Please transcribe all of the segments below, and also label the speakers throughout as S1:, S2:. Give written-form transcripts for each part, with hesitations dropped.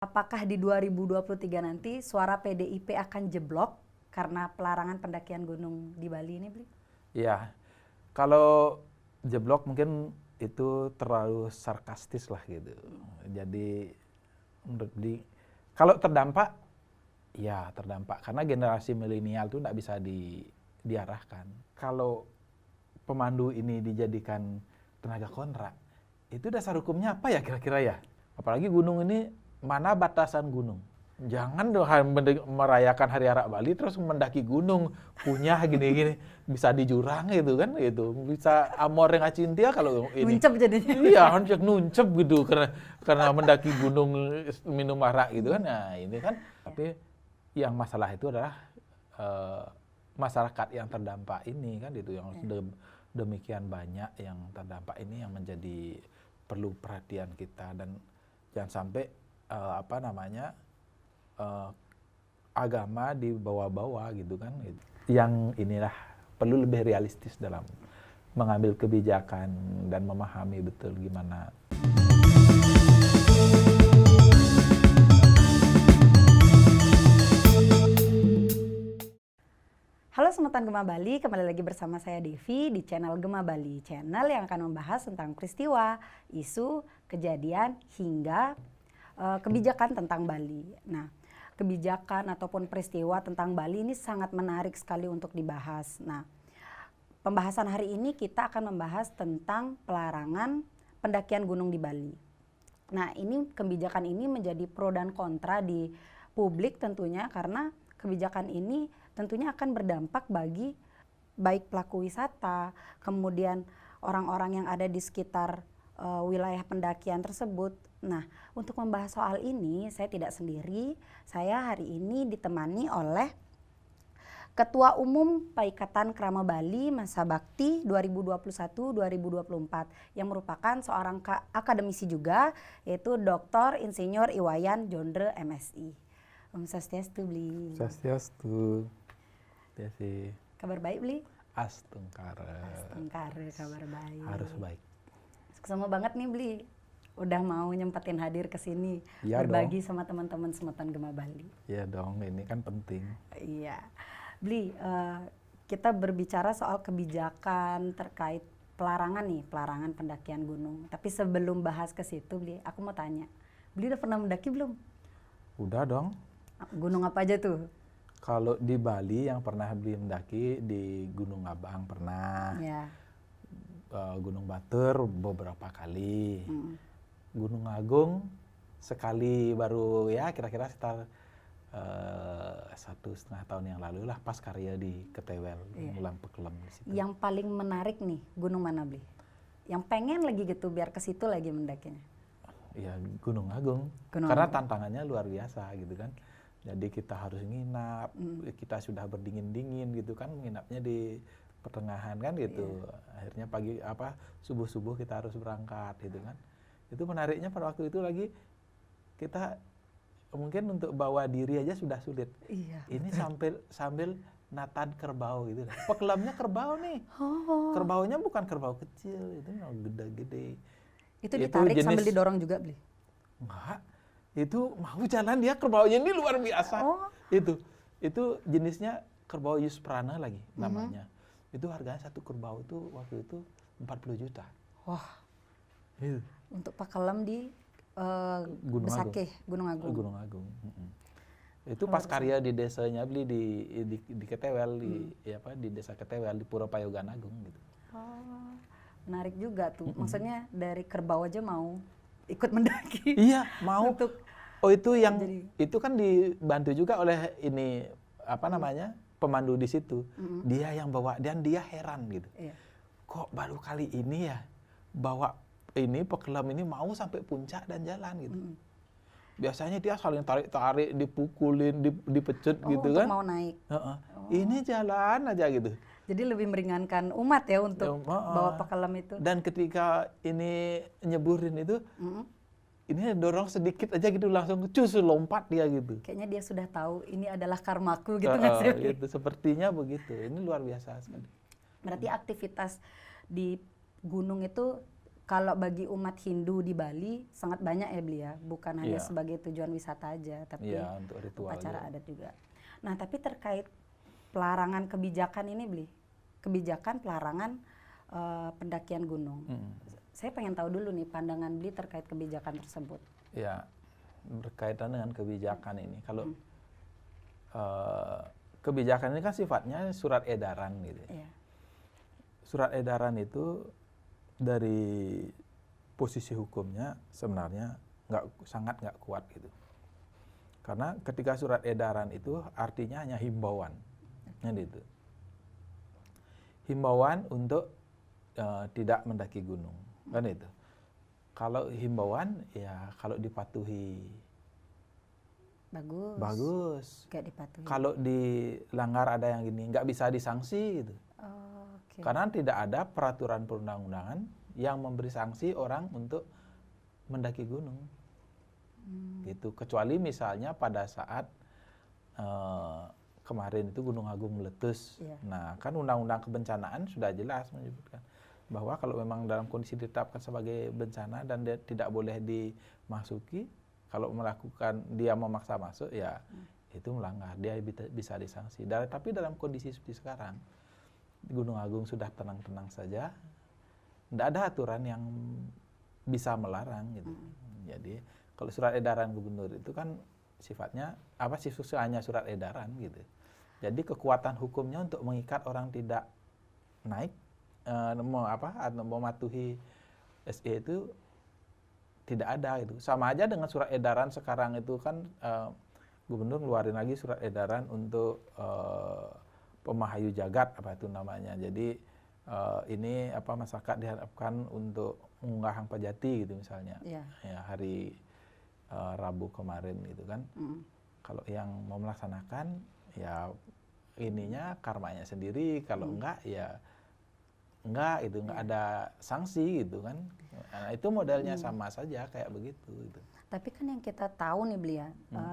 S1: Apakah di 2023 nanti suara PDIP akan jeblok karena pelarangan pendakian gunung di Bali ini, Bli?
S2: Ya, kalau jeblok mungkin itu terlalu sarkastis lah gitu. Jadi menurut Bli, kalau terdampak, ya terdampak. Karena generasi milenial itu nggak bisa diarahkan. Kalau pemandu ini dijadikan tenaga kontrak, itu dasar hukumnya apa ya kira-kira ya? Apalagi gunung ini, mana batasan gunung? Jangan dong merayakan Hari Arak Bali terus mendaki gunung punya gini-gini, bisa di jurang gitu kan, gitu bisa amor yang acintia kalau ini.
S1: Nuncep jadinya.
S2: Iya, harus nuncep gitu karena mendaki gunung minum arak gitu kan. Nah ini kan, tapi yang masalah itu adalah masyarakat yang terdampak ini kan, itu yang demikian banyak yang terdampak ini yang menjadi perlu perhatian kita, dan jangan sampai agama dibawa-bawa gitu kan. Yang inilah perlu lebih realistis dalam mengambil kebijakan dan memahami betul gimana.
S1: Halo Semeton Gema Bali, kembali lagi bersama saya Devi di channel Gema Bali, channel yang akan membahas tentang peristiwa, isu, kejadian, hingga kebijakan tentang Bali. Nah, kebijakan ataupun peristiwa tentang Bali ini sangat menarik sekali untuk dibahas. Nah, pembahasan hari ini kita akan membahas tentang pelarangan pendakian gunung di Bali. Nah, ini kebijakan ini menjadi pro dan kontra di publik tentunya, karena kebijakan ini tentunya akan berdampak bagi baik pelaku wisata, kemudian orang-orang yang ada di sekitar wilayah pendakian tersebut. Nah, untuk membahas soal ini saya tidak sendiri. Saya hari ini ditemani oleh Ketua Umum Paikatan Krama Bali Masa Bakti 2021-2024 yang merupakan seorang akademisi juga, yaitu Dr. Insinyur Iwayan Jondre MSI. Om Swastiastu, Bli.
S2: Swastiastu. Desi.
S1: Kabar baik, Bli?
S2: Astungkara.
S1: Astungkara, kabar baik.
S2: Harus baik.
S1: Sama banget nih, Bli. Udah mau nyempetin hadir ke sini,
S2: ya,
S1: berbagi
S2: dong
S1: sama teman-teman Semeton Gema Bali.
S2: Iya dong, ini kan penting.
S1: Iya. Bli, kita berbicara soal kebijakan terkait pelarangan pendakian gunung. Tapi sebelum bahas ke situ, Bli, aku mau tanya. Bli udah pernah mendaki belum?
S2: Udah dong.
S1: Gunung apa aja tuh?
S2: Kalau di Bali yang pernah Bli mendaki di Gunung Abang pernah.
S1: Ya.
S2: Gunung Batur beberapa kali. Gunung Agung sekali, baru ya kira-kira sekitar 1,5 tahun yang lalu lah, pas karya di Ketewel, Ngulang Pekelem di situ.
S1: Yang paling menarik nih, gunung mana, Bli? Yang pengen lagi gitu biar ke situ lagi mendakinya?
S2: Ya Gunung Agung. Karena tantangannya luar biasa gitu kan. Jadi kita harus nginap, kita sudah berdingin-dingin gitu kan, nginapnya di pertengahan kan gitu. Akhirnya subuh-subuh kita harus berangkat gitu kan. Itu menariknya pada waktu itu lagi kita mungkin untuk bawa diri aja sudah sulit.
S1: Iya.
S2: Ini sambil natan kerbau gitu. Pekelamnya kerbau nih. Kerbaunya bukan kerbau kecil, itu gede-gede.
S1: Itu ditarik jenis, sambil didorong juga, Bli?
S2: Enggak. Itu mau jalan dia, kerbaunya ini luar biasa. Itu jenisnya kerbau Yusprana lagi namanya. Itu harganya satu kerbau itu waktu itu 40 juta.
S1: Wah. Untuk pakelam di Besakeh, Gunung Agung.
S2: Gunung Agung. Itu pas karya di desanya Bli di Ketewel, di desa Ketewel di Pura Payogan Agung gitu.
S1: Oh, menarik juga tuh. Maksudnya dari kerbau aja mau ikut mendaki.
S2: Iya, mau. Itu kan dibantu juga oleh ini pemandu di situ. Dia yang bawa dan dia heran gitu. Kok baru kali ini ya bawa ini pekelam ini mau sampai puncak dan jalan gitu. Biasanya dia saling tarik-tarik, dipukulin, dipecut gitu kan.
S1: Untuk mau naik.
S2: Ini jalan aja gitu.
S1: Jadi lebih meringankan umat ya untuk bawa pekelam itu.
S2: Dan ketika ini nyeburin itu, ini dorong sedikit aja gitu langsung lompat dia gitu.
S1: Kayaknya dia sudah tahu ini adalah karmaku gitu nggak sih?
S2: Gitu, sepertinya begitu. Ini luar biasa sekali.
S1: Berarti aktivitas di gunung itu kalau bagi umat Hindu di Bali sangat banyak ya Bli ya, bukan hanya
S2: Iya.
S1: sebagai tujuan wisata aja, tapi
S2: Iya, untuk ritual
S1: upacara
S2: juga.
S1: adat juga. Nah, tapi terkait pelarangan kebijakan ini Bli, kebijakan pelarangan pendakian gunung. Saya pengen tahu dulu nih pandangan Bli terkait kebijakan tersebut.
S2: Ya, berkaitan dengan kebijakan ini. Kalau kebijakan ini kan sifatnya surat edaran gitu.
S1: Iya.
S2: Surat edaran itu dari posisi hukumnya sebenarnya sangat nggak kuat gitu. Karena ketika surat edaran itu artinya hanya himbauan, kan gitu. Himbauan untuk tidak mendaki gunung, kan itu. Kalau himbauan ya kalau dipatuhi bagus.
S1: Gak dipatuhi.
S2: Kalau dilanggar ada yang gini nggak bisa disanksi gitu.
S1: Oke.
S2: Karena tidak ada peraturan perundang-undangan yang memberi sanksi orang untuk mendaki gunung. Gitu. Kecuali misalnya pada saat kemarin itu Gunung Agung meletus.
S1: Iya.
S2: Nah, kan undang-undang kebencanaan sudah jelas menyebutkan bahwa kalau memang dalam kondisi ditetapkan sebagai bencana dan dia tidak boleh dimasuki, kalau melakukan dia memaksa masuk ya itu melanggar, dia bisa disanksi. Tapi dalam kondisi seperti sekarang, Gunung Agung sudah tenang-tenang saja, tidak ada aturan yang bisa melarang gitu. Jadi kalau surat edaran gubernur itu kan sifatnya hanya surat edaran gitu. Jadi kekuatan hukumnya untuk mengikat orang tidak naik atau mematuhi SE itu tidak ada gitu. Sama aja dengan surat edaran sekarang itu kan gubernur ngeluarin lagi surat edaran untuk pemahayu jagat apa itu namanya. Jadi ini masyarakat diharapkan untuk mengunggah hang pajati gitu misalnya.
S1: Iya.
S2: Ya, hari Rabu kemarin gitu kan. Kalau yang mau melaksanakan ya ininya karmanya sendiri, kalau enggak ya enggak itu enggak ada sanksi gitu kan. Nah, itu modelnya sama saja kayak begitu gitu.
S1: Tapi kan yang kita tahu nih Bli ya,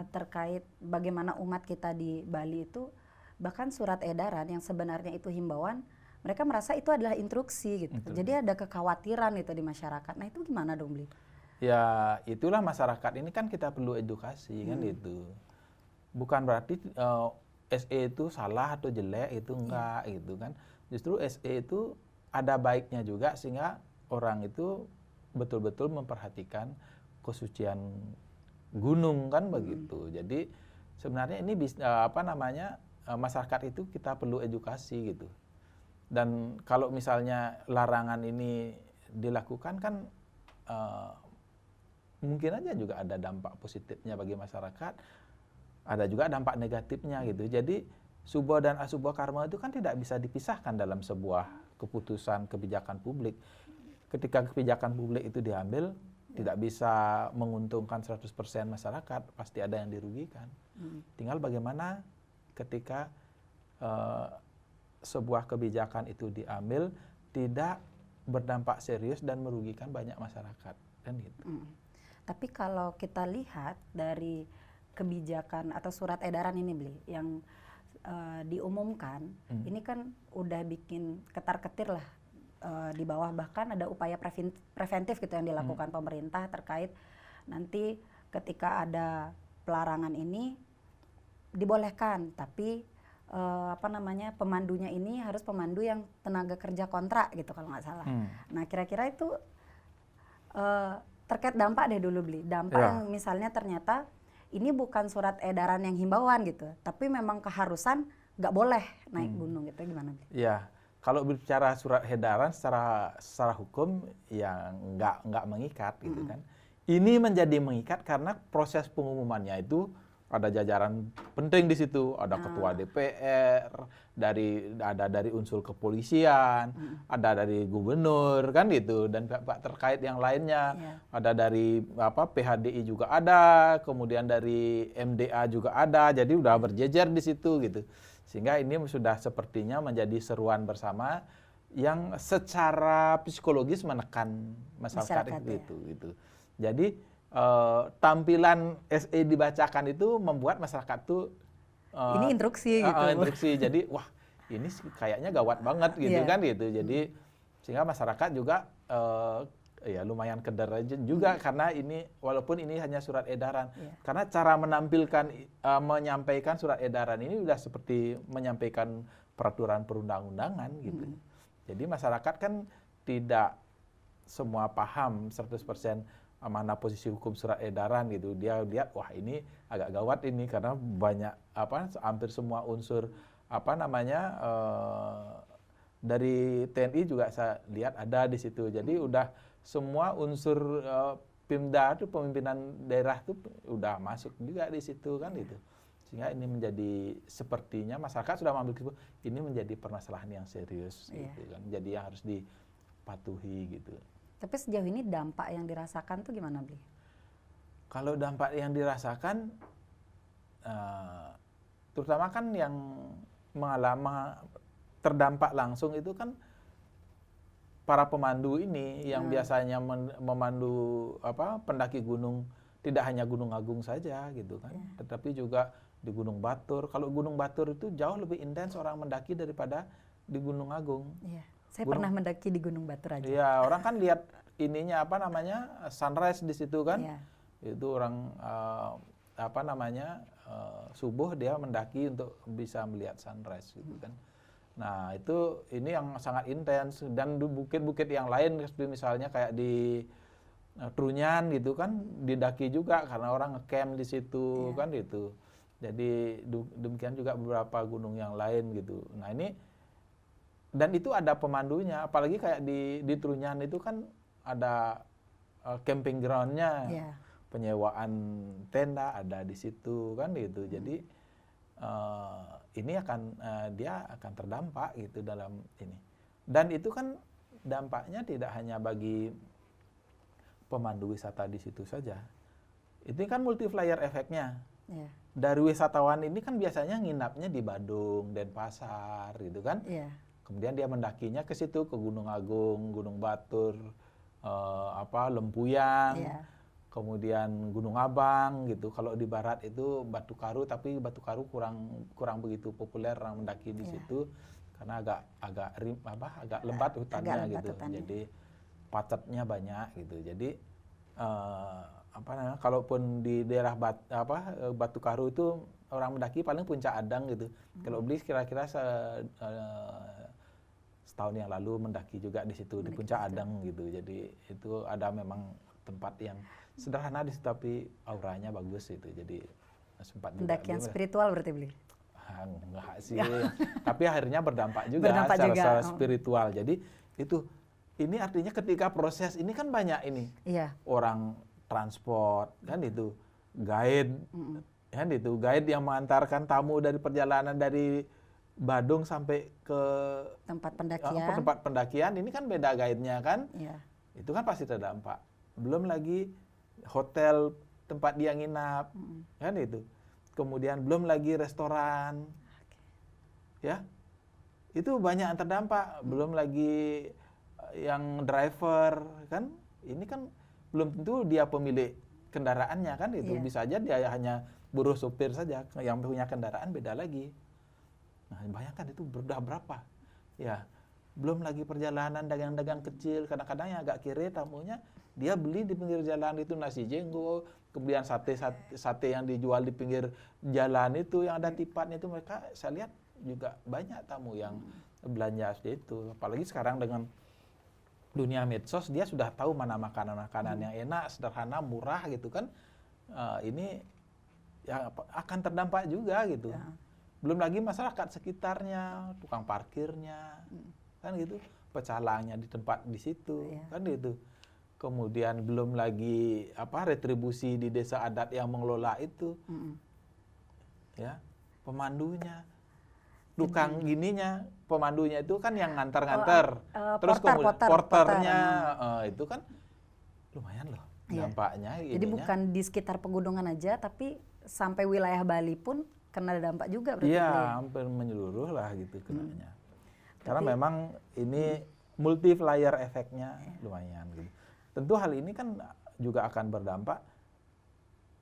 S1: terkait bagaimana umat kita di Bali itu bahkan surat edaran yang sebenarnya itu himbauan, mereka merasa itu adalah instruksi gitu.
S2: Betul.
S1: Jadi ada kekhawatiran itu di masyarakat. Nah, itu gimana dong Bli?
S2: Ya itulah masyarakat ini kan kita perlu edukasi kan gitu. Bukan berarti SE itu salah atau jelek, itu enggak gitu kan. Justru SE itu ada baiknya juga sehingga orang itu betul-betul memperhatikan kesucian gunung kan begitu. Jadi sebenarnya ini masyarakat itu kita perlu edukasi gitu. Dan kalau misalnya larangan ini dilakukan kan mungkin aja juga ada dampak positifnya bagi masyarakat, ada juga dampak negatifnya gitu. Jadi subha dan asubha karma itu kan tidak bisa dipisahkan dalam sebuah keputusan kebijakan publik. Ketika kebijakan publik itu diambil, tidak bisa menguntungkan 100% masyarakat, pasti ada yang dirugikan. Tinggal bagaimana ketika sebuah kebijakan itu diambil tidak berdampak serius dan merugikan banyak masyarakat, kan gitu.
S1: Tapi kalau kita lihat dari kebijakan atau surat edaran ini Bli, yang diumumkan, ini kan udah bikin ketar-ketir lah di bawah, bahkan ada upaya preventif gitu yang dilakukan pemerintah terkait nanti ketika ada pelarangan ini dibolehkan, tapi pemandunya ini harus pemandu yang tenaga kerja kontrak gitu kalau nggak salah. Nah kira-kira itu terkait dampak deh dulu Bli, dampak yang misalnya ternyata ini bukan surat edaran yang himbauan gitu, tapi memang keharusan nggak boleh naik gunung gitu, gimana Bli?
S2: Ya, kalau berbicara surat edaran secara hukum ya nggak mengikat gitu kan. Ini menjadi mengikat karena proses pengumumannya itu ada jajaran penting di situ, ada ketua DPR, ada dari unsur kepolisian, ada dari gubernur kan gitu, dan pihak terkait yang lainnya, ada dari PHDI juga ada, kemudian dari MDA juga ada, jadi udah berjejer di situ gitu, sehingga ini sudah sepertinya menjadi seruan bersama yang secara psikologis menekan masyarakat itu gitu. Jadi tampilan SE dibacakan itu membuat masyarakat tuh
S1: ini instruksi gitu.
S2: Instruksi. Jadi wah ini kayaknya gawat banget gitu kan gitu. Jadi sehingga masyarakat juga ya lumayan keder aja juga karena ini walaupun ini hanya surat edaran.
S1: Iya.
S2: Karena cara menampilkan menyampaikan surat edaran ini udah seperti menyampaikan peraturan perundang-undangan gitu. Jadi masyarakat kan tidak semua paham 100% mana posisi hukum surat edaran gitu. Dia lihat wah ini agak gawat ini karena banyak hampir semua unsur dari TNI juga saya lihat ada di situ. Jadi udah semua unsur Pemda itu pemimpinan daerah itu udah masuk juga di situ kan gitu. Sehingga ini menjadi sepertinya masyarakat sudah mengambil kesimpulan ini menjadi permasalahan yang serius gitu kan. Jadi yang harus dipatuhi gitu.
S1: Tapi sejauh ini dampak yang dirasakan tuh gimana, Bli?
S2: Kalau dampak yang dirasakan terutama kan yang mengalami terdampak langsung itu kan para pemandu ini yang biasanya memandu pendaki gunung, tidak hanya Gunung Agung saja gitu kan, tetapi juga di Gunung Batur. Kalau Gunung Batur itu jauh lebih intens orang mendaki daripada di Gunung Agung.
S1: Iya. Saya pernah mendaki di Gunung Batur aja.
S2: Iya, orang kan lihat ininya sunrise di situ kan.
S1: Iya.
S2: Itu orang subuh dia mendaki untuk bisa melihat sunrise gitu kan. Nah, ini yang sangat intens dan di bukit-bukit yang lain seperti misalnya kayak di Trunyan gitu kan didaki juga karena orang ngecamp di situ kan gitu. Jadi demikian juga beberapa gunung yang lain gitu. Nah, ini dan itu ada pemandunya, apalagi kayak di Trunyan itu kan ada camping ground-nya. Penyewaan tenda ada di situ kan gitu. Jadi ini dia akan terdampak gitu dalam ini. Dan itu kan dampaknya tidak hanya bagi pemandu wisata di situ saja. Itu kan multiplier efeknya. Dari wisatawan ini kan biasanya nginapnya di Badung, Denpasar gitu kan. Kemudian dia mendakinya ke situ, ke Gunung Agung, Gunung Batur, Lempuyang. Kemudian Gunung Abang gitu. Kalau di barat itu Batu Karu, tapi Batu Karu kurang begitu populer orang mendaki di situ karena agak lebat hutannya gitu. Jadi pacetnya banyak gitu. Jadi kalaupun di daerah Batu Karu itu orang mendaki paling Puncak Adang gitu. Kalau beli kira-kira setahun yang lalu mendaki juga di situ di Puncak Adang gitu. Jadi itu ada memang tempat yang sederhana di situ tapi auranya bagus itu. Jadi sempat juga
S1: pendakian spiritual berarti, Bli?
S2: Enggak sih. Tapi akhirnya berdampak juga secara spiritual. Jadi ini artinya ketika proses ini kan banyak ini. Orang transport kan itu, guide kan itu, guide yang mengantarkan tamu dari perjalanan dari Badung sampai ke
S1: tempat pendakian.
S2: Tempat pendakian ini kan beda guide-nya kan. Itu kan pasti terdampak. Belum lagi hotel tempat dia nginap, kan itu. Kemudian belum lagi restoran, ya. Itu banyak yang terdampak. Belum lagi yang driver, kan. Ini kan belum tentu dia pemilik kendaraannya, kan itu. Bisa aja dia hanya buruh supir saja. Yang punya kendaraan beda lagi. Nah, bayangkan itu udah berapa, ya. Belum lagi perjalanan dagang-dagang kecil, kadang-kadang yang agak kiri tamunya dia beli di pinggir jalan itu nasi jenggo, kemudian sate yang dijual di pinggir jalan itu yang ada tipatnya itu, mereka saya lihat juga banyak tamu yang belanja seperti itu. Apalagi sekarang dengan dunia medsos dia sudah tahu mana makanan-makanan yang enak, sederhana, murah gitu kan. Ini ya akan terdampak juga gitu. Belum lagi masyarakat sekitarnya, tukang parkirnya, kan gitu, pecalangnya di tempat di situ, kan gitu. Kemudian belum lagi retribusi di desa adat yang mengelola itu, ya, pemandunya, tukang gininya, pemandunya itu kan yang ngantar-ngantar, terus kemudian porternya, itu kan lumayan loh dampaknya.
S1: Jadi bukan di sekitar pegunungan aja, tapi sampai wilayah Bali pun kena dampak juga berarti.
S2: Iya, hampir menyeluruh lah gitu kenanya. Karena memang ini multiplier efeknya lumayan gitu. Tentu hal ini kan juga akan berdampak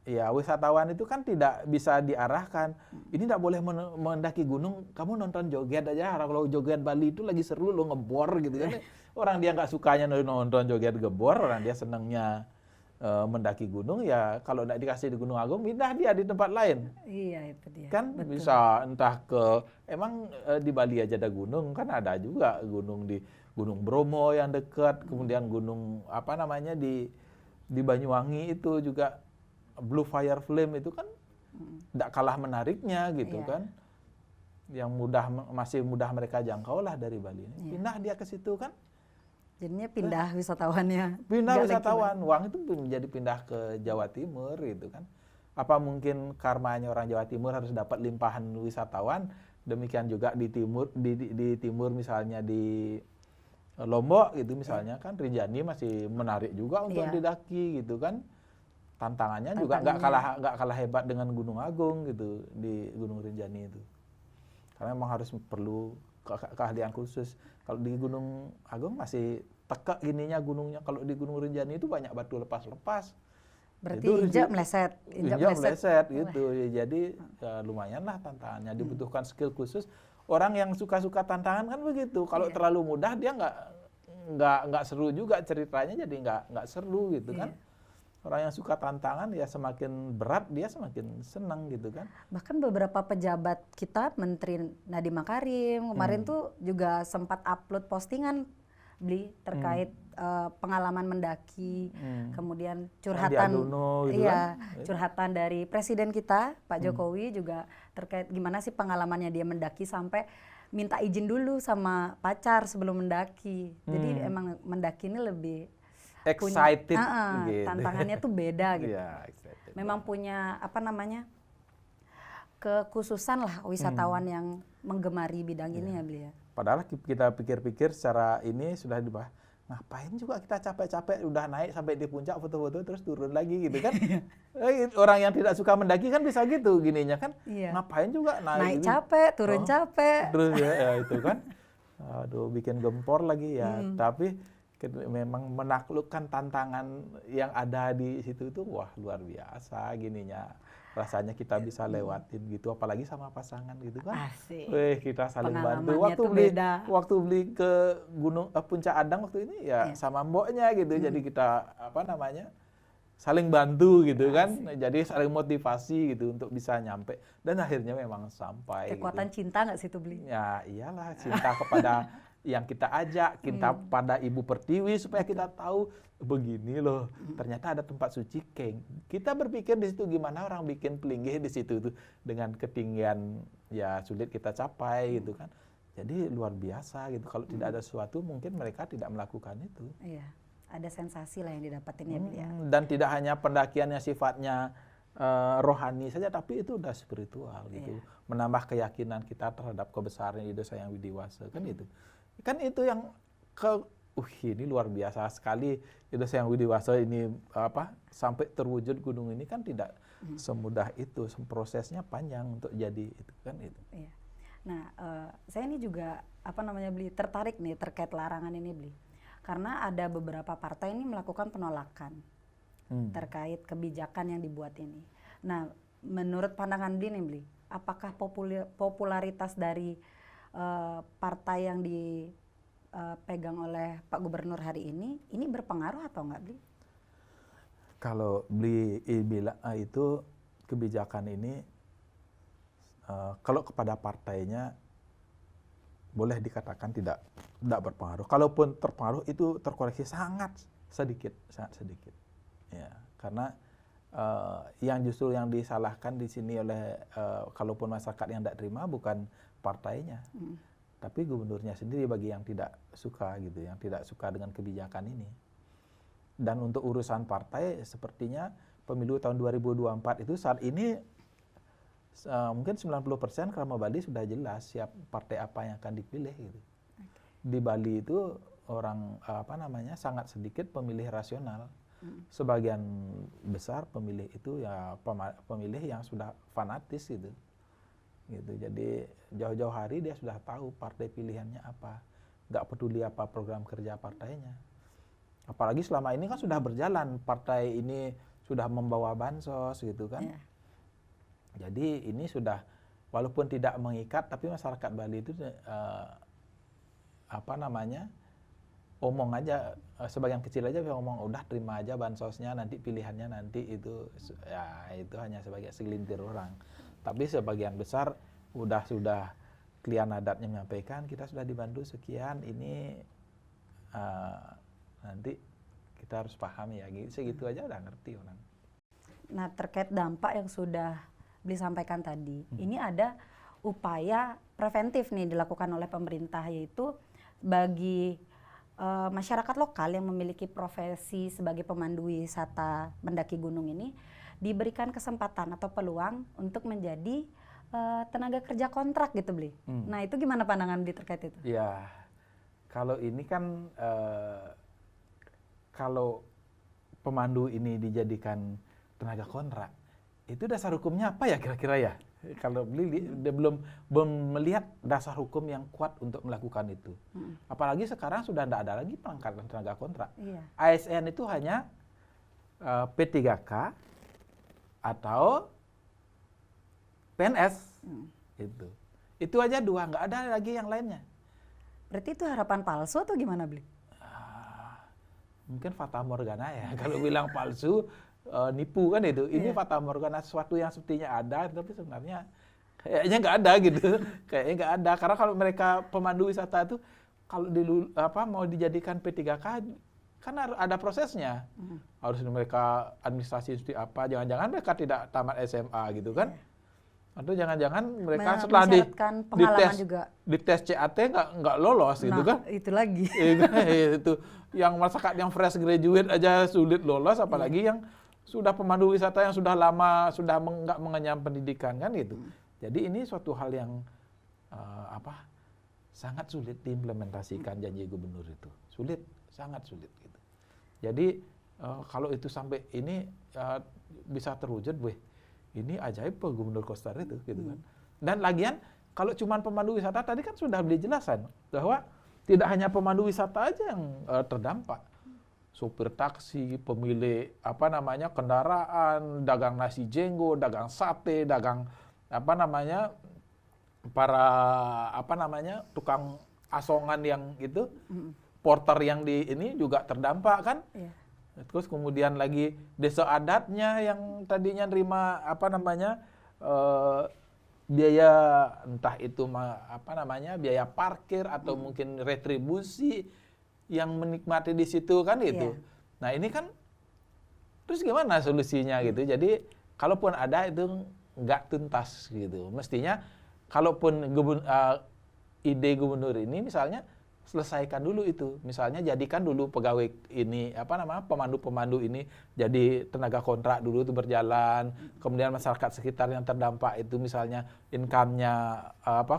S2: ya wisatawan itu kan tidak bisa diarahkan. Ini tidak boleh mendaki gunung, kamu nonton joget aja. Kalau joget Bali itu lagi seru lo ngebor gitu kan. Orang dia nggak sukanya nonton joget gebor, orang dia senangnya mendaki gunung, ya kalau tidak dikasih di Gunung Agung, pindah dia di tempat lain.
S1: Iya, itu dia.
S2: Kan
S1: Betul.
S2: bisa entah emang di Bali aja ada gunung, kan ada juga gunung di Gunung Bromo yang dekat, kemudian gunung apa namanya di Banyuwangi itu juga Blue Fire Flame itu kan tidak kalah menariknya gitu
S1: Iya.
S2: kan. Yang masih mudah mereka jangkau lah dari Bali ini.
S1: Iya.
S2: Pindah dia ke situ kan.
S1: Jadinya pindah wisatawannya.
S2: Pindah
S1: Nggak lagi
S2: wisatawan, uang itu menjadi pindah ke Jawa Timur gitu kan. Apa mungkin karmanya orang Jawa Timur harus dapat limpahan wisatawan? Demikian juga di timur, di timur misalnya di Lombok gitu misalnya kan, Rinjani masih menarik juga untuk
S1: Iya.
S2: didaki gitu kan. Tantangannya juga nggak kalah hebat dengan Gunung Agung gitu di Gunung Rinjani itu. Karena memang harus perlu keahlian khusus. Kalau di Gunung Agung masih tekak gininya gunungnya. Kalau di Gunung Rinjani itu banyak batu lepas-lepas.
S1: Berarti
S2: Itu
S1: injak meleset.
S2: injak meleset gitu. Ya, jadi ya, lumayan lah tantangannya. Dibutuhkan skill khusus. Orang yang suka-suka tantangan kan begitu. Kalau terlalu mudah dia nggak seru juga ceritanya, jadi nggak seru gitu kan. Orang yang suka tantangan ya semakin berat dia semakin senang gitu kan.
S1: Bahkan beberapa pejabat kita, Menteri Nadiem Makarim kemarin tuh juga sempat upload postingan Bli terkait pengalaman mendaki, kemudian curhatan,
S2: Adono, gitu
S1: iya,
S2: kan.
S1: curhatan dari Presiden kita Pak Jokowi juga terkait gimana sih pengalamannya dia mendaki sampai minta izin dulu sama pacar sebelum mendaki. Jadi emang mendaki ini lebih
S2: Excited
S1: gitu. Tantangannya tuh beda gitu.
S2: Iya, excited.
S1: Memang punya apa namanya kekhususan lah wisatawan yang menggemari bidang ini ya Beli ya.
S2: Padahal kita pikir-pikir secara ini sudah dibahas, ngapain juga kita capek-capek udah naik sampai di puncak foto-foto terus turun lagi gitu kan. Orang yang tidak suka mendaki kan bisa gitu gininya kan.
S1: Iya.
S2: Ngapain juga
S1: Naik
S2: gitu.
S1: capek, turun capek.
S2: Terus ya itu kan. Aduh bikin gempor lagi ya. Tapi memang menaklukkan tantangan yang ada di situ itu wah luar biasa gininya. Rasanya kita bisa lewatin gitu, apalagi sama pasangan gitu kan.
S1: Asik.
S2: Wih, kita saling bantu.
S1: Pengalamannya tuh beda.
S2: Waktu beli ke Gunung Puncak Adang waktu ini ya sama mboknya gitu. Jadi kita apa namanya? Saling bantu gitu kan. Jadi saling motivasi gitu untuk bisa nyampe dan akhirnya memang sampai.
S1: Kekuatan
S2: gitu.
S1: cinta nggak sih itu Beli?
S2: Ya iyalah, cinta kepada yang kita ajak, kita pada Ibu Pertiwi supaya kita tahu begini loh. Ternyata ada tempat suci Keng. Kita berpikir di situ gimana orang bikin pelinggih di situ tuh dengan ketinggian ya sulit kita capai gitu kan. Jadi luar biasa gitu. Kalau tidak ada sesuatu mungkin mereka tidak melakukan itu.
S1: Iya. Ada sensasi lah yang didapatin ya Beli ya.
S2: Dan tidak hanya pendakian yang sifatnya rohani saja, tapi itu udah spiritual gitu. Menambah keyakinan kita terhadap kebesaran Ida Hyang Widiwasa kan itu. Kan itu yang ini luar biasa sekali Ida Hyang Widiwasa ini apa sampai terwujud gunung ini kan tidak semudah itu, prosesnya panjang untuk jadi itu kan itu.
S1: Iya. Nah, saya ini juga apa namanya Beli tertarik nih terkait larangan ini Beli. Karena ada beberapa partai ini melakukan penolakan terkait kebijakan yang dibuat ini. Nah, menurut pandangan Beli nih Beli, apakah popularitas dari partai yang dipegang oleh Pak Gubernur hari ini berpengaruh atau enggak Beli?
S2: Kalau Beli bilang itu kebijakan ini kalau kepada partainya boleh dikatakan tidak berpengaruh. Kalaupun terpengaruh itu terkoreksi sangat sedikit. Ya, karena yang justru yang disalahkan di sini oleh kalaupun masyarakat yang tidak terima bukan partainya, tapi gubernurnya sendiri bagi yang tidak suka gitu, yang tidak suka dengan kebijakan ini. Dan untuk urusan partai sepertinya pemilu tahun 2024 itu saat ini mungkin 90% Krama Bali sudah jelas siap partai apa yang akan dipilih gitu. Di Bali itu orang sangat sedikit pemilih rasional. Sebagian besar pemilih itu ya pemilih yang sudah fanatis gitu. Jadi jauh-jauh hari dia sudah tahu partai pilihannya apa. Nggak peduli apa program kerja partainya. Apalagi selama ini kan sudah berjalan partai ini sudah membawa bansos gitu kan.
S1: Iya.
S2: Jadi ini sudah walaupun tidak mengikat, tapi masyarakat Bali itu omong aja, sebagian kecil aja ngomong udah terima aja bansosnya, nanti pilihannya nanti itu, ya itu hanya sebagai segelintir orang. Tapi sebagian besar sudah klien adatnya menyampaikan kita sudah dibantu sekian, ini nanti kita harus paham ya, segitu aja udah ngerti orang.
S1: Nah, terkait dampak yang sudah disampaikan tadi, ini ada upaya preventif nih dilakukan oleh pemerintah, yaitu bagi masyarakat lokal yang memiliki profesi sebagai pemandu wisata mendaki gunung ini diberikan kesempatan atau peluang untuk menjadi tenaga kerja kontrak gitu, Bli. Nah, itu gimana pandangan Bli terkait itu?
S2: Ya, kalau ini kan kalau pemandu ini dijadikan tenaga kontrak, itu dasar hukumnya apa ya kira-kira ya? Kalau dia belum melihat dasar hukum yang kuat untuk melakukan itu. Apalagi sekarang sudah tidak ada lagi pengangkatan tenaga kontrak.
S1: Iya.
S2: ASN itu hanya P3K atau PNS. Itu aja dua, nggak ada lagi yang lainnya.
S1: Berarti itu harapan palsu atau gimana, Bli?
S2: Mungkin fata morgana ya. Kalau bilang palsu, nipu kan itu. Ini fata morgana, sesuatu yang sepertinya ada, tapi sebenarnya kayaknya nggak ada gitu. Kayaknya nggak ada. Karena kalau mereka pemandu wisata itu, kalau mau dijadikan P3K, kan ada prosesnya. Harus mereka administrasi seperti apa. Jangan-jangan mereka tidak tamat SMA gitu kan. Atau jangan-jangan mereka setelah dites CAT nggak lolos gitu kan.
S1: Itu lagi.
S2: Itu yang masyarakat yang fresh graduate aja sulit lolos, apalagi yang sudah pemandu wisata yang sudah lama, sudah nggak mengenyam pendidikan kan gitu. Jadi ini suatu hal yang sangat sulit diimplementasikan janji gubernur itu. Sulit, sangat sulit gitu. Jadi kalau itu sampai ini bisa terwujud, ini ajaib Gubernur Koster itu gitu kan. Dan lagian kalau cuma pemandu wisata tadi kan sudah dijelasan bahwa tidak hanya pemandu wisata aja yang terdampak. Supir taksi, pemilik kendaraan, dagang nasi jenggo, dagang sate, dagang tukang asongan yang itu, porter yang di ini juga terdampak kan. Iya. Terus kemudian lagi desa adatnya yang tadinya nerima biaya, entah itu biaya parkir atau mungkin retribusi yang menikmati di situ kan gitu. Nah ini kan terus gimana solusinya gitu. Jadi kalaupun ada itu nggak tuntas gitu. Mestinya kalaupun ide gubernur ini misalnya selesaikan dulu itu. Misalnya jadikan dulu pegawai ini pemandu-pemandu ini jadi tenaga kontrak dulu itu berjalan. Kemudian masyarakat sekitar yang terdampak itu misalnya income-nya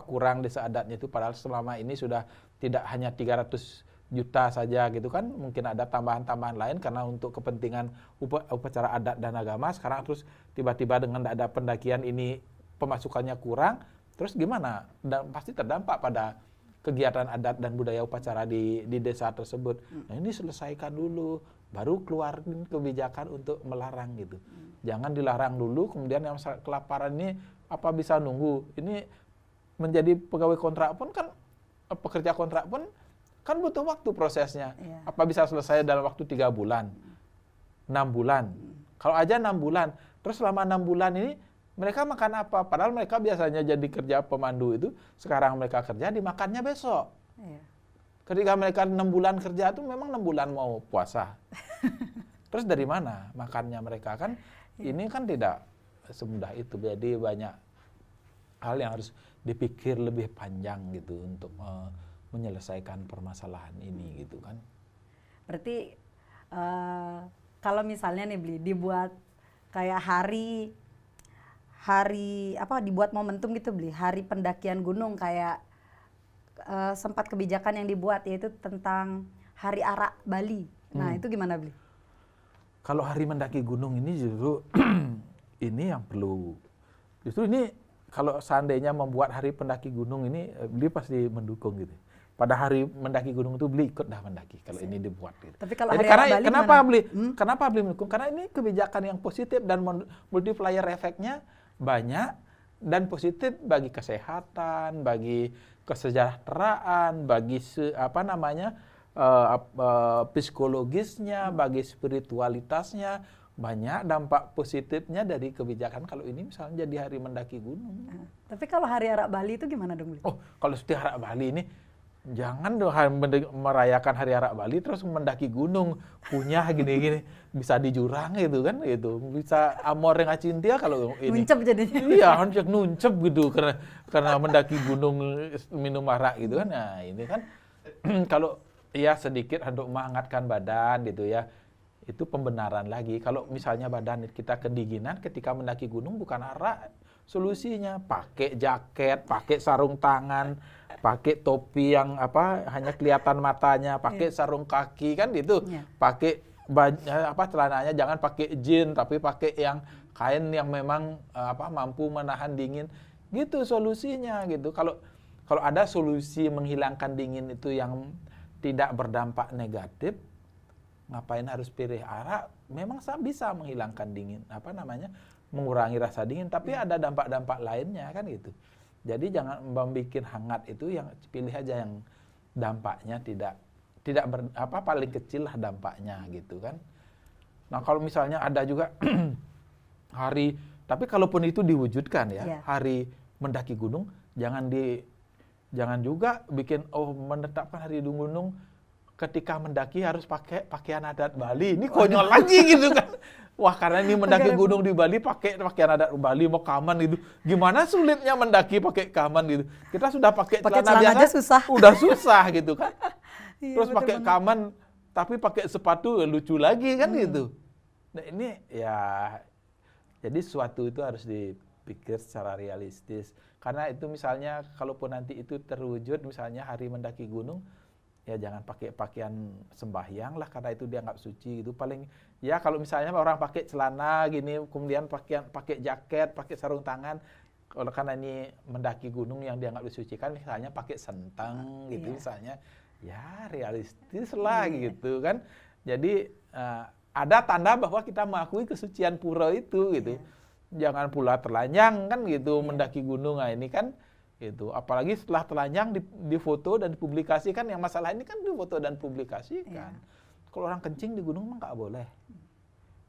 S2: kurang desa adatnya itu, padahal selama ini sudah tidak hanya 300 juta saja gitu kan, mungkin ada tambahan-tambahan lain karena untuk kepentingan upacara adat dan agama. Sekarang terus tiba-tiba dengan tidak ada pendakian ini pemasukannya kurang, terus gimana? Dan pasti terdampak pada kegiatan adat dan budaya upacara di desa tersebut. Nah ini selesaikan dulu, baru keluarin kebijakan untuk melarang gitu. Jangan dilarang dulu, kemudian yang kelaparan ini apa bisa nunggu? Ini menjadi pegawai kontrak pun kan, pekerja kontrak pun kan butuh waktu prosesnya. Apa bisa selesai dalam waktu 3 bulan, 6 bulan? Kalau aja 6 bulan, terus selama 6 bulan ini mereka makan apa? Padahal mereka biasanya jadi kerja pemandu itu, sekarang mereka kerja, dimakannya besok. Ketika mereka 6 bulan kerja itu memang 6 bulan mau puasa. Terus dari mana makannya mereka kan? Ini kan tidak semudah itu. Jadi banyak hal yang harus dipikir lebih panjang gitu untuk menyelesaikan permasalahan ini gitu kan.
S1: Berarti kalau misalnya nih Bli, dibuat kayak dibuat momentum gitu Bli, hari pendakian gunung kayak sempat kebijakan yang dibuat yaitu tentang Hari Arak Bali. Nah itu gimana Bli?
S2: Kalau hari mendaki gunung ini justru ini yang perlu, justru ini kalau seandainya membuat hari pendaki gunung ini, dia pasti mendukung gitu. pada hari mendaki gunung itu beli ikut dah mendaki kalau ini dibuat gitu.
S1: Tapi kalau
S2: Jadi
S1: hari
S2: karena
S1: Arab Bali
S2: kenapa
S1: gimana?
S2: beli kenapa beli mendukung? Karena ini kebijakan yang positif dan multiplier efeknya banyak dan positif bagi kesehatan, bagi kesejahteraan, bagi psikologisnya, bagi spiritualitasnya, banyak dampak positifnya dari kebijakan kalau ini misalnya jadi hari mendaki gunung.
S1: Tapi kalau hari Arab Bali itu gimana dong, Bli?
S2: Oh, kalau setiap Arab Bali ini jangan dong merayakan hari Arab Bali terus mendaki gunung punya gini-gini bisa di jurang gitu kan gitu bisa amor yang acintia kalau ini
S1: Nuncep jadinya.
S2: iya hancur nuncep gitu karena mendaki gunung minum arak gitu kan. Nah ini kan kalau ya sedikit untuk menghangatkan badan gitu ya. Itu pembenaran lagi. Kalau misalnya badan kita kedinginan ketika mendaki gunung bukan arak solusinya. Pakai jaket, pakai sarung tangan, pakai topi yang hanya kelihatan matanya, pakai sarung kaki kan gitu. Pakai celananya jangan pakai jeans tapi pakai yang kain yang memang mampu menahan dingin. Gitu solusinya gitu. Kalau ada solusi menghilangkan dingin itu yang tidak berdampak negatif, ngapain harus pilih arak? Memang bisa menghilangkan dingin, mengurangi rasa dingin, tapi ada dampak-dampak lainnya kan gitu. Jadi jangan membuat hangat itu yang pilih aja yang dampaknya tidak paling kecil lah dampaknya gitu kan. Nah kalau misalnya ada juga hari, tapi kalaupun itu diwujudkan ya, hari mendaki gunung, jangan juga menetapkan hari gunung ketika mendaki harus pakai pakaian adat Bali. Ini konyol lagi gitu kan. Wah, karena ini mendaki gunung di Bali pakai pakaian adat Bali mau kaman gitu. Gimana sulitnya mendaki pakai kaman gitu. Kita sudah pakai celana biasa
S1: aja susah.
S2: Udah susah gitu kan. Terus
S1: Iya,
S2: pakai kaman tapi pakai sepatu lucu lagi kan gitu. Nah, ini ya jadi sesuatu itu harus dipikir secara realistis. Karena itu misalnya kalaupun nanti itu terwujud misalnya hari mendaki gunung, ya jangan pakai pakaian sembahyang lah karena itu dianggap suci gitu. Paling ya kalau misalnya orang pakai celana gini kemudian pakai jaket, pakai sarung tangan, kalau karena ini mendaki gunung yang dianggap disucikan misalnya pakai sentang gitu misalnya, ya realistis lah gitu kan. Jadi ada tanda bahwa kita mengakui kesucian pura itu gitu. Jangan pula telanjang kan gitu mendaki gunung. Nah ini kan itu apalagi setelah telanjang difoto dan dipublikasikan, yang masalah ini kan difoto dan publikasikan. Kalau orang kencing di gunung mah nggak boleh.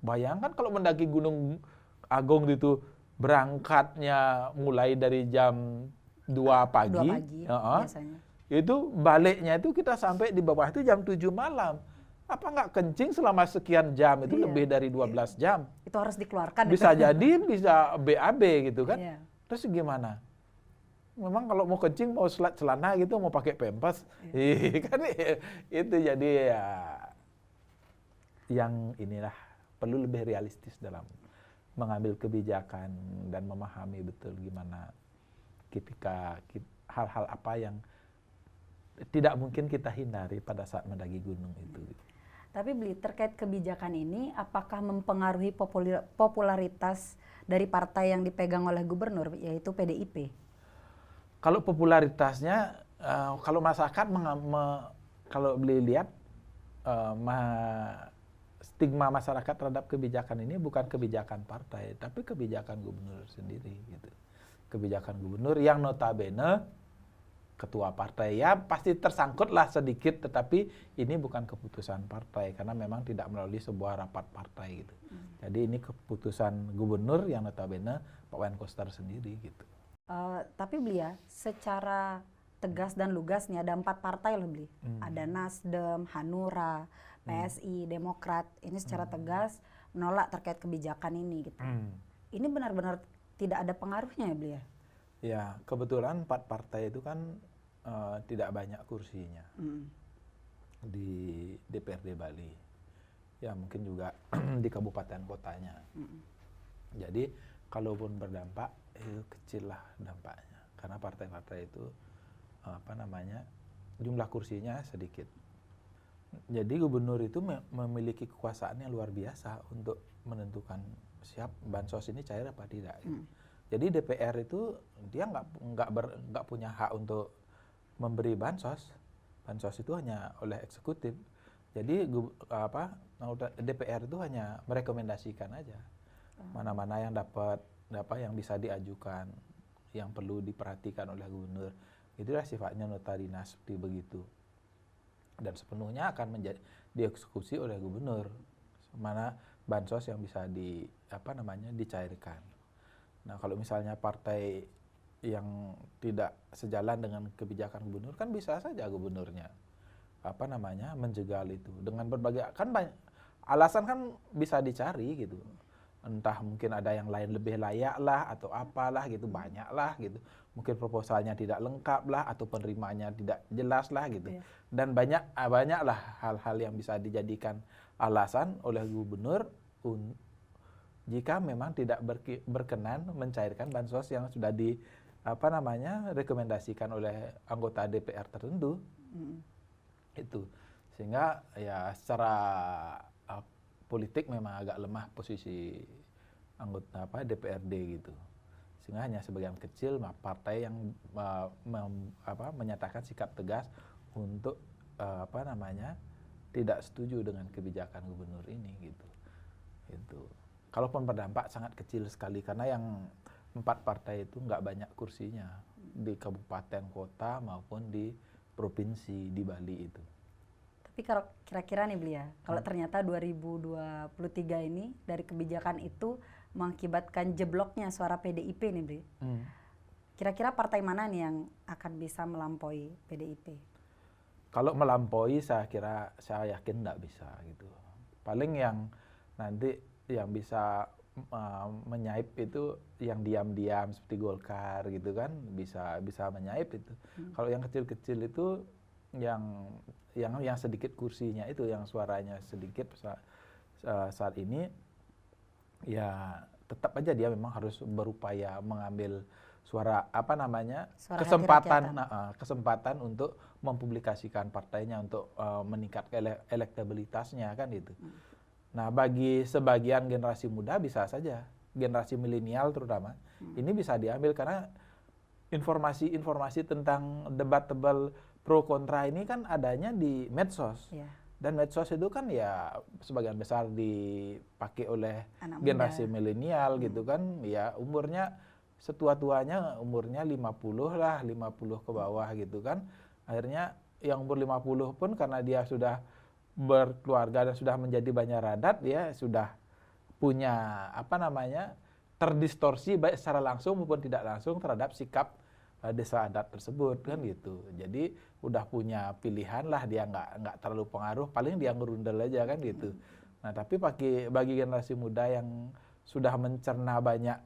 S2: Bayangkan kalau mendaki Gunung Agung itu berangkatnya mulai dari jam 2 pagi,
S1: biasanya.
S2: Itu baliknya itu kita sampai di bawah itu jam 7 malam. Apa nggak kencing selama sekian jam itu lebih dari 12 jam.
S1: Itu harus dikeluarkan.
S2: Bisa jadi bisa BAB gitu kan. Terus gimana? Memang kalau mau kencing, mau celana gitu, mau pakai pempas, kan itu jadi ya yang inilah perlu lebih realistis dalam mengambil kebijakan dan memahami betul gimana ketika hal-hal apa yang tidak mungkin kita hindari pada saat mendaki gunung itu.
S1: Tapi Bli, terkait kebijakan ini, apakah mempengaruhi popularitas dari partai yang dipegang oleh gubernur, yaitu PDIP?
S2: Kalau popularitasnya, kalau masyarakat kalau beli lihat stigma masyarakat terhadap kebijakan ini bukan kebijakan partai, tapi kebijakan gubernur sendiri gitu. Kebijakan gubernur yang notabene ketua partai ya pasti tersangkut lah sedikit, tetapi ini bukan keputusan partai karena memang tidak melalui sebuah rapat partai gitu. Jadi ini keputusan gubernur yang notabene Pak Wayan Koster sendiri gitu.
S1: Tapi Bli ya, secara tegas dan lugasnya ada 4 partai loh Bli. Ada Nasdem, Hanura, PSI, Demokrat. Ini secara tegas menolak terkait kebijakan ini gitu. Ini benar-benar tidak ada pengaruhnya ya Bli ya?
S2: Ya, kebetulan 4 partai itu kan tidak banyak kursinya di DPRD Bali. Ya mungkin juga di kabupaten kotanya. Jadi kalaupun berdampak itu kecil lah dampaknya karena partai-partai itu jumlah kursinya sedikit. Jadi gubernur itu memiliki kekuasaan yang luar biasa untuk menentukan siap bansos ini cair apa tidak. Gitu. Jadi DPR itu dia nggak punya hak untuk memberi bansos. bansos itu hanya oleh eksekutif. Jadi DPR itu hanya merekomendasikan aja mana-mana yang dapat yang bisa diajukan, yang perlu diperhatikan oleh gubernur. Itulah sifatnya nota dinas seperti begitu. Dan sepenuhnya akan menjadi dieksekusi oleh gubernur. Mana bansos yang bisa dicairkan. Nah, kalau misalnya partai yang tidak sejalan dengan kebijakan gubernur, kan bisa saja gubernurnya menjegal itu dengan berbagai alasan kan bisa dicari gitu. Entah mungkin ada yang lain lebih layak lah atau apalah gitu, banyak lah gitu. Mungkin proposalnya tidak lengkap lah atau penerimanya tidak jelas lah gitu. Yeah. Dan banyaklah hal-hal yang bisa dijadikan alasan oleh gubernur jika memang tidak berkenan mencairkan bansos yang sudah rekomendasikan oleh anggota DPR tertentu. Itu sehingga ya secara politik memang agak lemah posisi anggota DPRD gitu, sehingga hanya sebagian kecil partai yang menyatakan sikap tegas untuk tidak setuju dengan kebijakan gubernur ini gitu. Itu kalaupun berdampak sangat kecil sekali karena yang 4 partai itu nggak banyak kursinya di kabupaten kota maupun di provinsi di Bali itu.
S1: Tapi kalau kira-kira nih Bli ya, kalau ternyata 2023 ini dari kebijakan itu mengakibatkan jebloknya suara PDIP nih Bli. Kira-kira partai mana nih yang akan bisa melampaui PDIP?
S2: Kalau melampaui saya yakin nggak bisa gitu. Paling yang nanti yang bisa menyaip itu yang diam-diam seperti Golkar gitu kan, bisa menyaip itu. Kalau yang kecil-kecil itu yang sedikit kursinya itu, yang suaranya sedikit saat ini, ya tetap aja dia memang harus berupaya mengambil suara kesempatan untuk mempublikasikan partainya untuk meningkatkan elektabilitasnya kan itu. Nah, bagi sebagian generasi muda bisa saja, generasi milenial terutama, ini bisa diambil karena informasi-informasi tentang debat tebal pro kontra ini kan adanya di medsos. Yeah. Dan medsos itu kan ya sebagian besar dipakai oleh generasi milenial gitu kan, ya umurnya setua-tuanya umurnya 50 lah, 50 ke bawah gitu kan. Akhirnya yang umur 50 pun karena dia sudah berkeluarga dan sudah menjadi banyak radat, dia sudah punya terdistorsi baik secara langsung maupun tidak langsung terhadap sikap desa adat tersebut kan gitu. Jadi udah punya pilihan lah, dia nggak terlalu pengaruh, paling dia ngerundel aja kan gitu. Nah, tapi bagi generasi muda yang sudah mencerna banyak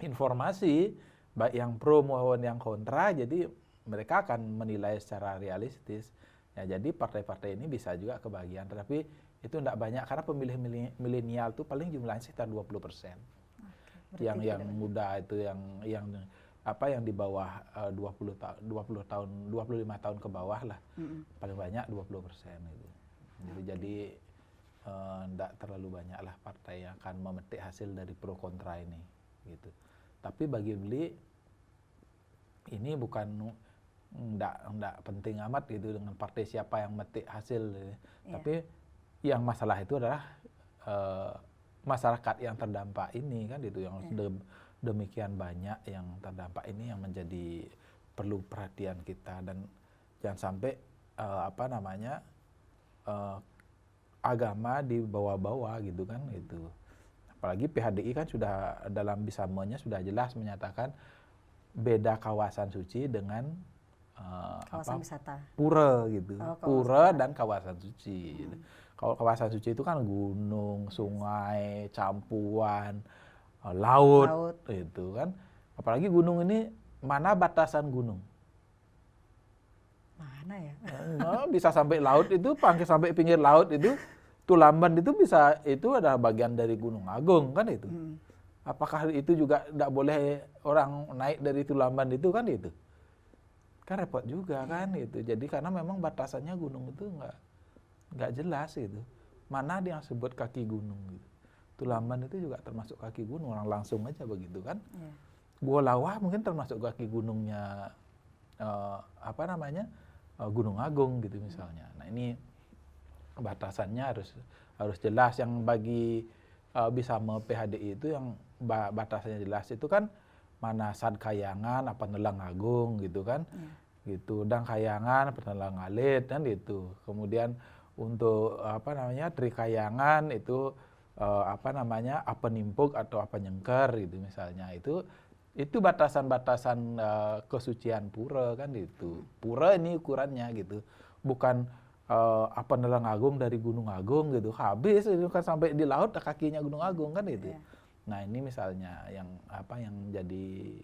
S2: informasi baik yang pro maupun yang kontra, jadi mereka akan menilai secara realistis. Ya, jadi partai-partai ini bisa juga kebagian, tapi itu tidak banyak karena pemilih milenial itu paling jumlahnya sekitar 20%. Yang muda itu yang di bawah 25 tahun ke bawah lah. Paling banyak 20% itu. Jadi tidak terlalu banyak lah partai yang akan memetik hasil dari pro kontra ini gitu. Tapi bagi Beli ini bukan enggak penting amat gitu dengan partai siapa yang metik hasil. Tapi yang masalah itu adalah masyarakat yang terdampak ini kan itu, yang demikian banyak yang terdampak ini yang menjadi perlu perhatian kita, dan jangan sampai agama dibawa-bawa gitu kan itu. Apalagi PHDI kan sudah dalam bisamonya sudah jelas menyatakan beda kawasan suci dengan
S1: kawasan wisata.
S2: Pura gitu. Pura dan kawasan suci. Kalau kawasan suci itu kan gunung, sungai, campuran, laut itu kan. Apalagi gunung ini, mana batasan gunung?
S1: Mana ya?
S2: Nah, bisa sampai laut itu, sampai pinggir laut itu, Tulamban itu bisa, itu adalah bagian dari Gunung Agung kan itu. Apakah itu juga tidak boleh orang naik dari Tulamban itu kan itu? Kan repot juga kan itu. Jadi karena memang batasannya gunung itu nggak jelas gitu. Mana dia yang sebut kaki gunung gitu. Tulamban itu juga termasuk kaki gunung, orang langsung aja begitu kan. Gua Lawah mungkin termasuk kaki gunungnya Gunung Agung gitu misalnya. Nah ini batasannya harus jelas. Yang bagi Bisama PHDI itu yang batasannya jelas itu kan mana Sad Kayangan apa Nelang Agung gitu kan. Gitu. Dan Kayangan, Penelang Alit kan gitu. Kemudian untuk Tri Kayangan itu apa Nimpuk atau apa Nyengker gitu misalnya. Itu batasan-batasan kesucian pura kan gitu. Pura ini ukurannya gitu. Bukan apa Nelang Agung dari Gunung Agung gitu. Habis itu kan sampai di laut kakinya Gunung Agung kan gitu. Nah, ini misalnya yang jadi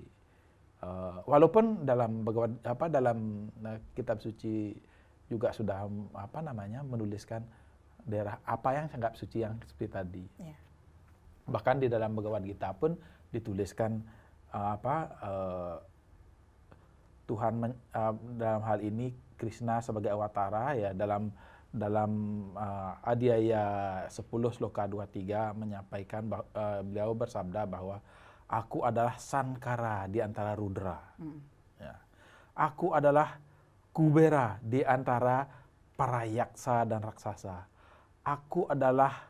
S2: walaupun dalam kitab suci juga sudah menuliskan daerah apa yang anggap suci yang seperti tadi. Bahkan di dalam Bhagavad Gita pun dituliskan Tuhan dalam hal ini Krishna sebagai awatara ya dalam Adhyaya 10 sloka 23 menyampaikan beliau bersabda bahwa aku adalah Sankara di antara Rudra. Ya. Aku adalah Kubera di antara para yaksa dan raksasa. Aku adalah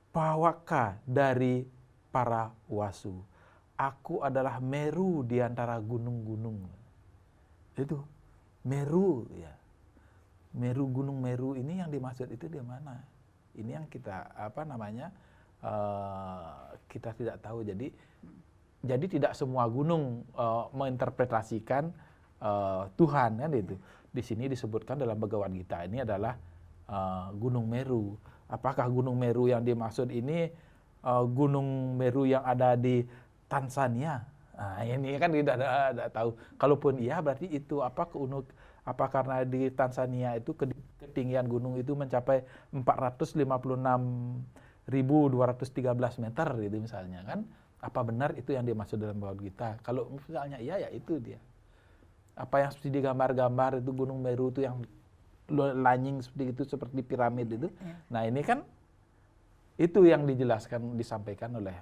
S2: Pawaka dari para wasu. Aku adalah Meru di antara gunung-gunung. Itu Meru ya. Meru, Gunung Meru ini yang dimaksud itu di mana? Ini yang kita kita tidak tahu. Jadi tidak semua gunung menginterpretasikan Tuhan kan itu. Di sini disebutkan dalam Bhagavad Gita ini adalah Gunung Meru. Apakah Gunung Meru yang dimaksud ini Gunung Meru yang ada di Tanzania? Nah, ini kan tidak tahu. Kalaupun iya berarti itu apa karena di Tanzania itu ketinggian gunung itu mencapai 456.213 meter gitu misalnya kan. Apa benar itu yang dimaksud dalam Bhagavad Gita? Kalau misalnya iya ya itu dia. Apa yang seperti digambar-gambar itu Gunung Meru itu yang lanying seperti itu seperti piramid itu. Nah, ini kan itu yang disampaikan oleh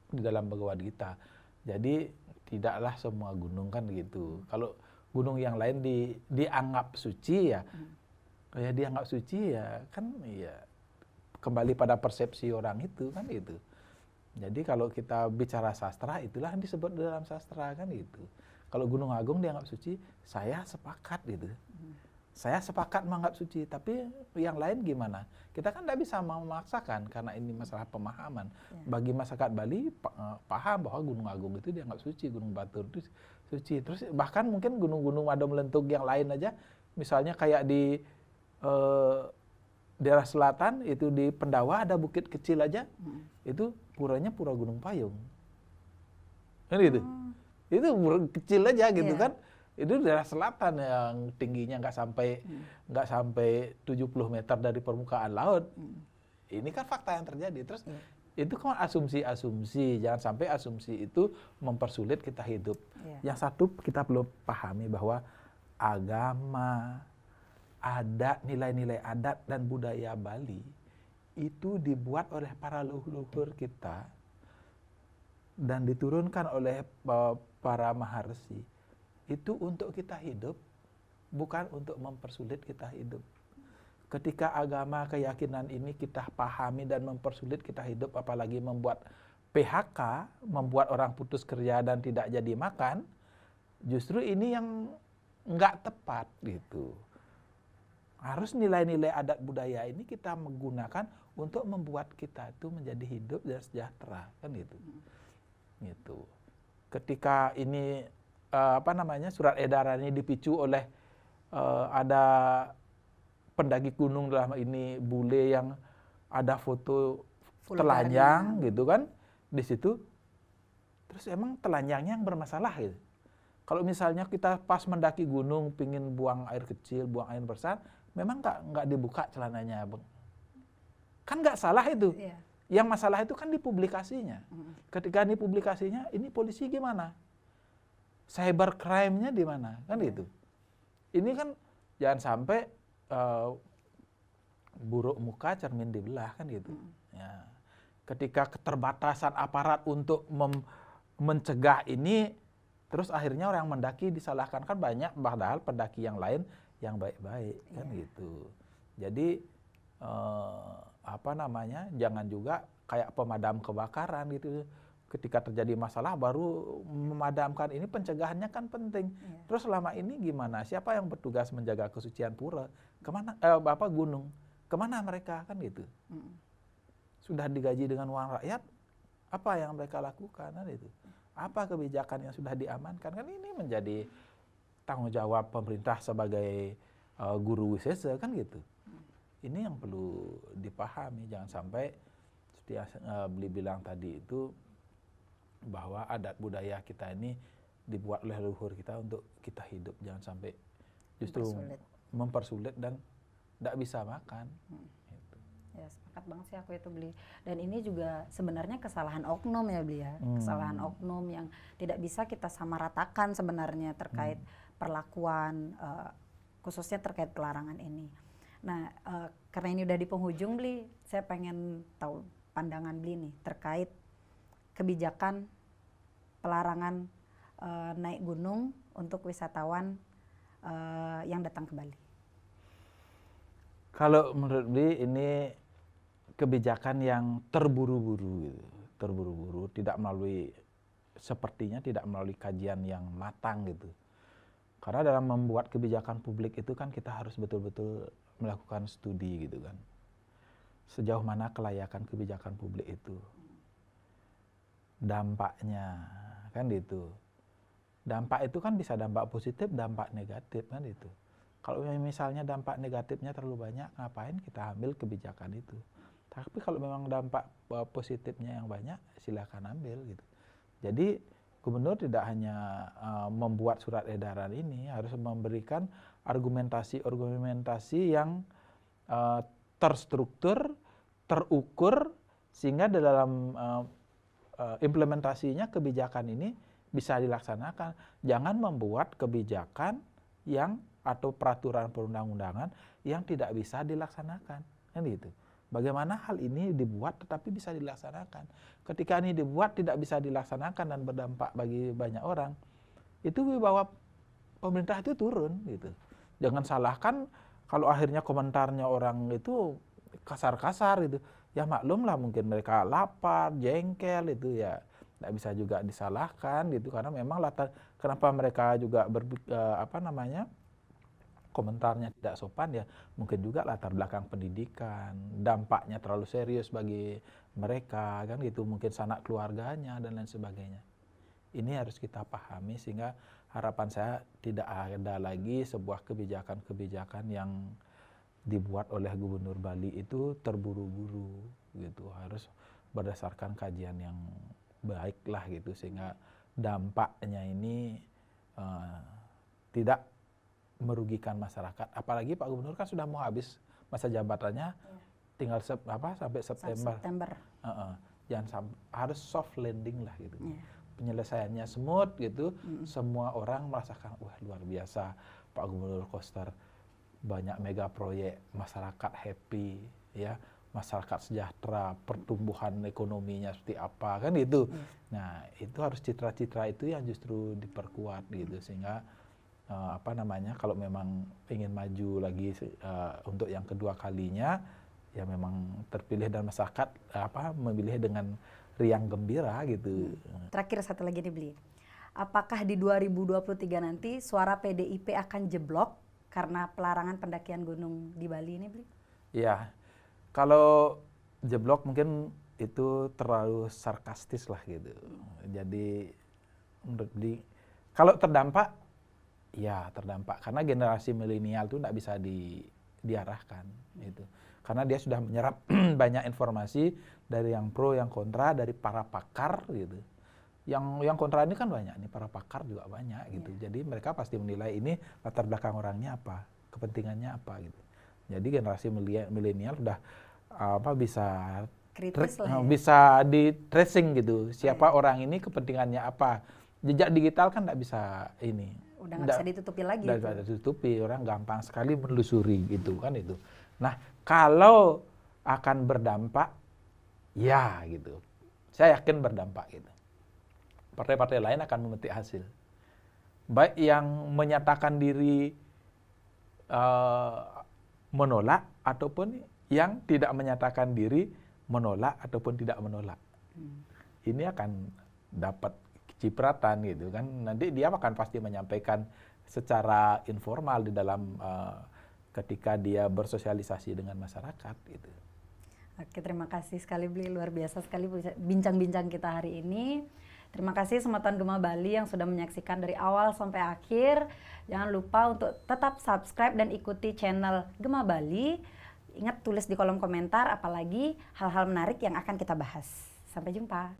S2: di dalam Bhagavad Gita. Jadi tidaklah semua gunung kan gitu. Kalau gunung yang lain dianggap suci ya dianggap suci ya kan ya kembali pada persepsi orang itu kan gitu. Jadi kalau kita bicara sastra itulah yang disebut dalam sastra kan gitu. Kalau Gunung Agung dianggap suci, saya sepakat gitu. Saya sepakat menganggap suci, tapi yang lain gimana? Kita kan tidak bisa memaksakan karena ini masalah pemahaman. Bagi masyarakat Bali paham bahwa Gunung Agung itu dianggap suci, Gunung Batur itu suci. Terus bahkan mungkin gunung-gunung ada melentuk yang lain aja, misalnya kayak di daerah selatan itu di Pendawa ada bukit kecil aja, itu puranya pura Gunung Payung. Kan gitu. Itu kecil aja gitu kan. Itu daerah selatan yang tingginya nggak sampai 70 meter dari permukaan laut. Ini kan fakta yang terjadi. Terus itu kan asumsi-asumsi. Jangan sampai asumsi itu mempersulit kita hidup. Yang satu kita perlu pahami bahwa agama, adat, nilai-nilai adat dan budaya Bali itu dibuat oleh para leluhur kita dan diturunkan oleh para maharsi. Itu untuk kita hidup, bukan untuk mempersulit kita hidup. Ketika agama keyakinan ini kita pahami dan mempersulit kita hidup, apalagi membuat PHK, membuat orang putus kerja dan tidak jadi makan, justru ini yang nggak tepat gitu. Harus nilai-nilai adat budaya ini kita menggunakan untuk membuat kita itu menjadi hidup dan sejahtera, kan gitu. Gitu. Ketika ini surat edaran ini dipicu oleh ada pendaki gunung dalam ini bule yang ada foto telanjang gitu kan di situ. Terus emang telanjangnya yang bermasalah gitu. Kalau misalnya kita pas mendaki gunung pingin buang air kecil, buang air besar, memang nggak dibuka celananya, Bang. Kan nggak salah itu. Yang masalah itu kan di publikasinya. Ketika di publikasinya, ini polisi gimana? Cybercrime-nya di mana? Kan gitu. Ini kan jangan sampai buruk muka cermin dibelah kan gitu. Ya. Ketika keterbatasan aparat untuk mencegah ini Terus akhirnya orang mendaki disalahkan, kan banyak padahal pendaki yang lain yang baik-baik kan gitu. Jadi apa namanya, jangan juga kayak pemadam kebakaran gitu. Ketika terjadi masalah baru memadamkan, ini pencegahannya kan penting. Terus selama ini gimana? Siapa yang bertugas menjaga kesucian pura? Kemana gunung? Kemana mereka kan gitu? Sudah digaji dengan uang rakyat, apa yang mereka lakukan kan itu? Apa kebijakan yang sudah diamankan? Kan ini menjadi tanggung jawab pemerintah sebagai guru wisesa kan gitu. Ini yang perlu dipahami, jangan sampai seperti beli bilang tadi itu, bahwa adat budaya kita ini dibuat oleh leluhur kita untuk kita hidup, jangan sampai justru mempersulit dan tidak bisa makan. Gitu.
S1: Ya, sepakat banget sih aku itu, Beli. Dan ini juga sebenarnya kesalahan oknum ya, Beli ya. Kesalahan oknum yang tidak bisa kita samaratakan sebenarnya terkait perlakuan, khususnya terkait pelarangan ini. Nah, karena ini udah di penghujung, Beli, saya pengen tahu pandangan Beli nih terkait kebijakan pelarangan naik gunung untuk wisatawan yang datang ke Bali.
S2: Kalau menurut Beli ini kebijakan yang terburu-buru gitu. Terburu-buru, sepertinya tidak melalui kajian yang matang gitu. Karena dalam membuat kebijakan publik itu kan kita harus betul-betul melakukan studi gitu kan. Sejauh mana kelayakan kebijakan publik itu. Dampaknya kan gitu. Dampak itu kan bisa dampak positif, dampak negatif kan itu. Kalau misalnya dampak negatifnya terlalu banyak, ngapain kita ambil kebijakan itu? Tapi kalau memang dampak positifnya yang banyak, silakan ambil gitu. Jadi gubernur tidak hanya membuat surat edaran ini, harus memberikan argumentasi yang terstruktur, terukur, sehingga dalam implementasinya kebijakan ini bisa dilaksanakan. Jangan membuat kebijakan atau peraturan perundang-undangan yang tidak bisa dilaksanakan, kan gitu. Bagaimana hal ini dibuat tetapi bisa dilaksanakan. Ketika ini dibuat tidak bisa dilaksanakan dan berdampak bagi banyak orang, itu wibawa pemerintah itu turun gitu. Jangan salahkan kalau akhirnya komentarnya orang itu kasar-kasar gitu. Ya maklum lah, mungkin mereka lapar, jengkel itu ya, tidak bisa juga disalahkan gitu, karena memang kenapa mereka juga komentarnya tidak sopan ya, mungkin juga latar belakang pendidikan, dampaknya terlalu serius bagi mereka kan gitu, mungkin sanak keluarganya dan lain sebagainya. Ini harus kita pahami sehingga harapan saya tidak ada lagi sebuah kebijakan-kebijakan yang dibuat oleh Gubernur Bali itu terburu-buru gitu, harus berdasarkan kajian yang baik lah gitu, sehingga dampaknya ini tidak merugikan masyarakat. Apalagi Pak Gubernur kan sudah mau habis masa jabatannya, tinggal sampai September. Jangan harus soft landing lah gitu. Penyelesaiannya smooth gitu, semua orang merasakan wah luar biasa Pak Gubernur Koster, banyak mega proyek, masyarakat happy ya, masyarakat sejahtera, pertumbuhan ekonominya seperti apa kan gitu. Nah, itu harus citra-citra itu yang justru diperkuat gitu, sehingga kalau memang ingin maju lagi untuk yang kedua kalinya, ya memang terpilih dan masyarakat memilih dengan riang gembira gitu.
S1: Terakhir satu lagi nih, Beli. Apakah di 2023 nanti suara PDIP akan jeblok karena pelarangan pendakian gunung di Bali ini, Beli?
S2: Ya, kalau jeblok mungkin itu terlalu sarkastis lah gitu. Jadi menurut Beli, kalau terdampak, ya terdampak, karena generasi milenial itu tidak bisa diarahkan gitu. Karena dia sudah menyerap banyak informasi dari yang pro, yang kontra, dari para pakar gitu. Yang kontra ini kan banyak nih, para pakar juga banyak gitu. Jadi mereka pasti menilai ini latar belakang orangnya apa, kepentingannya apa gitu. Jadi generasi milenial sudah bisa
S1: kritis lah ya.
S2: Bisa di tracing gitu, siapa orang ini, kepentingannya apa. Jejak digital kan tidak bisa ini.
S1: Udah nggak bisa ditutupi lagi.
S2: Udah bisa ditutupi, orang gampang sekali menelusuri gitu kan itu. Nah, kalau akan berdampak, ya gitu. Saya yakin berdampak gitu. Partai-partai lain akan memetik hasil. baik yang menyatakan diri menolak ataupun yang tidak menyatakan diri menolak ataupun tidak menolak. Ini akan dapat cipratan gitu kan. Nanti dia akan pasti menyampaikan secara informal di dalam ketika dia bersosialisasi dengan masyarakat gitu.
S1: Oke, terima kasih sekali Bli, luar biasa sekali bincang-bincang kita hari ini. Terima kasih semua Tuan Gema Bali yang sudah menyaksikan dari awal sampai akhir. Jangan lupa untuk tetap subscribe dan ikuti channel Gema Bali. Ingat tulis di kolom komentar apalagi hal-hal menarik yang akan kita bahas. Sampai jumpa.